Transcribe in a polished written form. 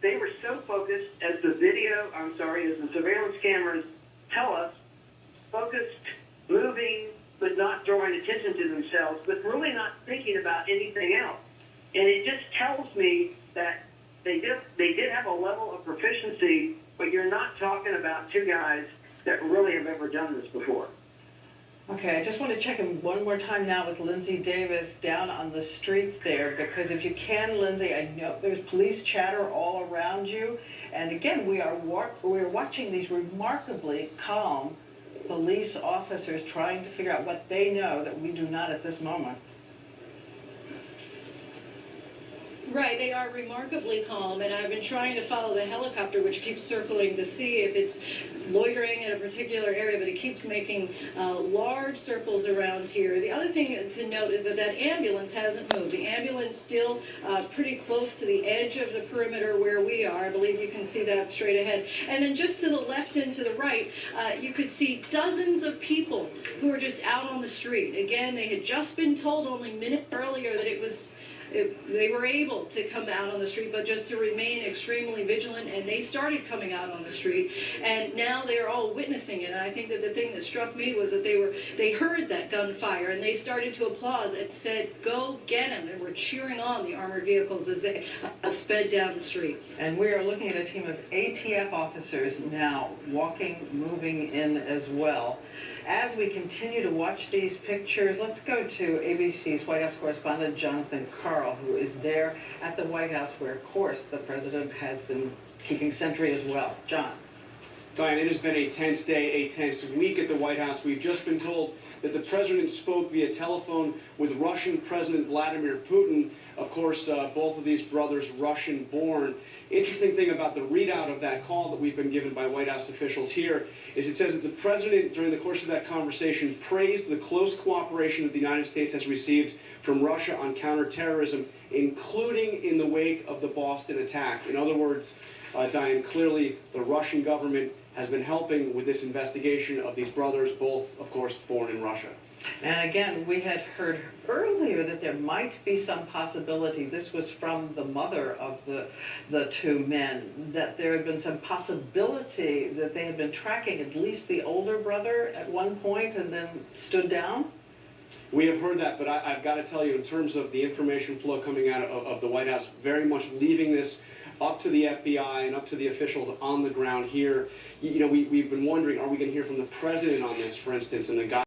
they were so focused, as the surveillance cameras tell us, focused, moving, but not drawing attention to themselves, but really not thinking about anything else. And it just tells me that they did have a level of proficiency, but you're not talking about two guys that really have ever done this before. Okay, I just want to check in one more time now with Lindsay Davis down on the street there, because if you can, Lindsay, I know there's police chatter all around you, and again, we're watching these remarkably calm police officers trying to figure out what they know that we do not at this moment. Right, they are remarkably calm, and I've been trying to follow the helicopter, which keeps circling to see if it's loitering in a particular area, but it keeps making large circles around here. The other thing to note is that that ambulance hasn't moved. The ambulance still pretty close to the edge of the perimeter where we are. I believe you can see that straight ahead. And then just to the left and to the right, you could see dozens of people who are just out on the street. Again, they had just been told only minutes earlier that they were able to come out on the street, but just to remain extremely vigilant, and they started coming out on the street, and now they're all witnessing it. And I think that the thing that struck me was that they heard that gunfire, and they started to applaud and said, "Go get him," and were cheering on the armored vehicles as they sped down the street. And we are looking at a team of ATF officers now walking, moving in as well. As we continue to watch these pictures, let's go to ABC's White House correspondent Jonathan Karl, who is there at the White House where, of course, the president has been keeping sentry as well. John. Diane, it has been a tense day, a tense week at the White House. We've just been told that the president spoke via telephone with Russian President Vladimir Putin. Of course, both of these brothers Russian-born. Interesting thing about the readout of that call that we've been given by White House officials here is it says that the president, during the course of that conversation, praised the close cooperation that the United States has received from Russia on counterterrorism, including in the wake of the Boston attack. In other words, Diane, clearly the Russian government has been helping with this investigation of these brothers, both, of course, born in Russia. And again, we had heard earlier that there might be some possibility, this was from the mother of the two men, that there had been some possibility that they had been tracking at least the older brother at one point and then stood down? We have heard that, but I've got to tell you, in terms of the information flow coming out of the White House, very much leaving this up to the FBI and up to the officials on the ground here. You know, we've been wondering, are we going to hear from the president on this, for instance, and the guy